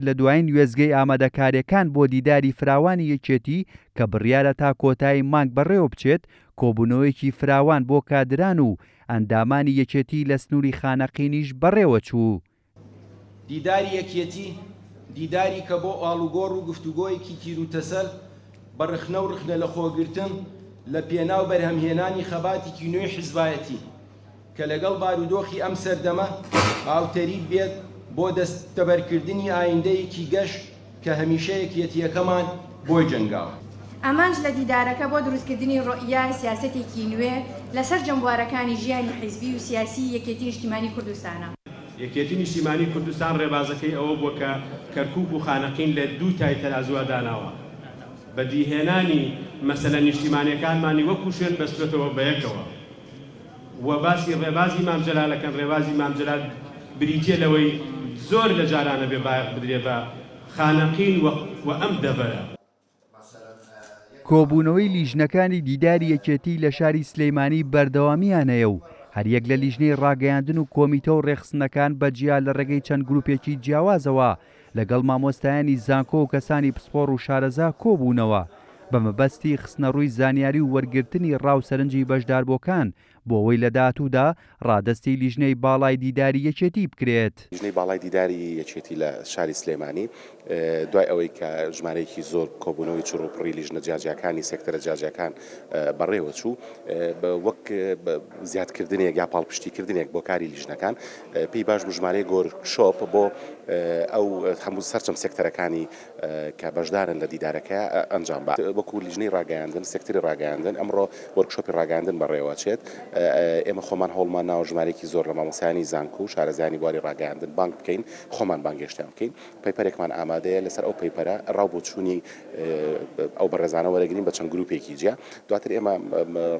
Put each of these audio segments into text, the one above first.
لە دوایین وێزگەی ئامادەکاریەکان بۆ دیداری فراوانی یەکێتی کە بڕیارە تا کۆتایی مانگ بەڕێوە بچێت کۆبوونەوەیەکی فراوان بۆ کادران و ئەندامانی یەکێتی لە سنووری خانەقینیش بەڕێوە چوو. دیداری یەکێتی دیداری کە بۆ ئاڵوگۆڕ و گفتوگۆیەکی تیرروتەسەل بە ڕخنە و ڕخنە لە خۆگرتن لە پێناو بەرهەمهێنانی خەباتێکی نوێی حیزبایەتی کە لەگەڵ بارودۆخی ئەم سەردەمە هاوتەری بێت بۆ دەستەبەرکردنی ئایندەیەکی گەشت کە هەمیشە یەکێتیەکەمان بۆی جەنگاوە. ئامانج لە دیدارەکە بۆ دروستکردنی ڕۆئیا سیاسەتێکی نوێ لەسەر جەمبوارەکانی ژیانی حیزبی و سیاسی یەکێتی نیشتیمانی کوردستانە. یەکێتی نیشتیمانی کوردستان ڕێبازەکەی ئەوە بووە کە کەرکووک و خانەقین لە دوو تای تەرازووە داناوە بە دیهێنانی مەسەلە نیشتیمانیەکانمانی وەکو شوێن بەستێتەوە بەیەکەوە و باسی ڕێبازی مام جەلالەکەن. ڕێبازی مام جەلال بریتیە لەوەی زۆر لە جارانە بێ بایەق بدرێ بە خانەقین و ئەم دەڤەرە. کۆبوونەوەی لیژنەکانی دیداری یەکێتی لە شاری سلەیمانی بەردەوامیانەیە و هەریەک لە لیژنەی ڕاگەیاندن و کۆمیتە و ڕێخستنەکان بەجیا لە ڕێگەی چەند گروپێکی جیاوازەوە لەگەڵ مامۆستایانی زانکۆ و کەسانی پسپۆڕ و شارەزا کۆبوونەوە بە مەبەستی خستنەڕووی زانیاری و وەرگرتنی ڕاوسەرنجی بەشداربووەکان بۆ ئەوەی لە داهاتوودا ڕادەستی لیژنەی باڵای دیداری یەکێتی بکرێت. لیژنەی باڵای دیداری یەکێتی لە شاری سلێمانی دوای ئەوەی کە ژمارەیەکی زۆر کۆبوونەوەی چڕوپڕی لیژنە جیاجیەکانی سێکتەرە جیاجیەکان بەڕێوە چوو وەک زیادکردنێک یا پاڵپشتیکردنێک بۆ کاری لیژنەکان پێی باش بوو ژمارەی گۆرکشۆپ بۆ ئەو هەموو سەرچەم سێکتەرەکانی کە بەشدارن لە دیدارەکە ئەنجام بە وەکو لیژنەی ڕاگەیاندن سێکتەری ڕاگەیاندن ئەمڕۆ وەرکشۆپی ڕاگەیاندن بەڕێوە چێت. ئێمە خۆمان هەوڵمان ناوە ژمارەیەکی زۆر لە مامۆستایانی زانکۆ و شارەزایانی بواری ڕاگەیاندن بانگ بکەین خۆمان بانگێشتیان بکەین. پەیپەرێکمان ئامادەیە لەسەر ئەو پەیپەرە ڕاوبۆچوونی ئەو بەڕێزانە وەرەگرین بە چەند گروپێکی جیا دواتر ئێمە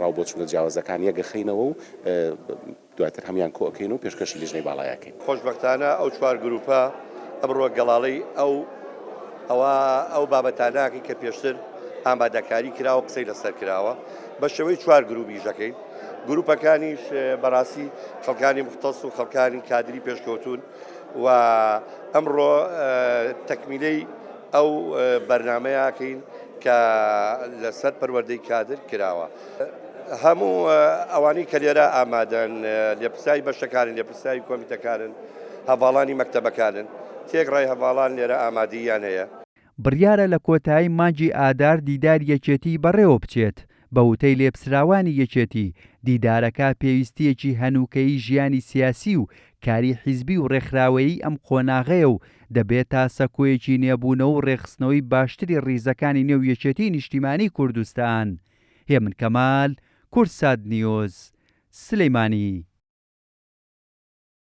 ڕاوبۆچوونە جیاوازەکان یەکگەخینەوە و دواتر هەمیان کۆکەین و پێشکەشی لیژنەی باڵایەکەین. خۆشبەختانە ئەو چوار گروپە ئەمڕۆ گەڵاڵەی ئەو بابەتاناکی کە پێشتر ئامادەکاری کراوە قسەی لەسەر کراوە بە شێوەی چوار گروپی ژەکەین. گروپەکانیش بەڕاستی خەڵکانی مختص و خەڵکانی کادری پێشکەوتون و ئەمڕۆ تەکمیلەی ئەو بەرنامەیەکەین کە لەسەر پەروەردەی کادر کراوە. هەموو ئەوانەی کە لێرە ئامادەن لێپرسایی بەشەکارن لێپرسایی کۆمیتەکارن هەڤاڵانی مەکتەبەکارن تێکڕای هەڤاڵان لێرە ئامادەیان هەیە. بڕیارە لە کۆتایی مانگی ئادار دیدار یەکێتی بەڕێوە بچێت بە وتەی لێپسراوانی یەکێتی دیدارەکە پێویستیەکی هەنووکەی ژیانی سیاسی و کاری حیزبی و ڕێکخراوەیی ئەم قۆناغەیە و دەبێت تا سەکۆیەکی نێبوونەوە و ڕێخستنەوەی باشتری ڕیزەکانی نێو یەکێتی نیشتیمانی کوردستان. هێمن کەمال، کورسات نیوز، سلەیمانی.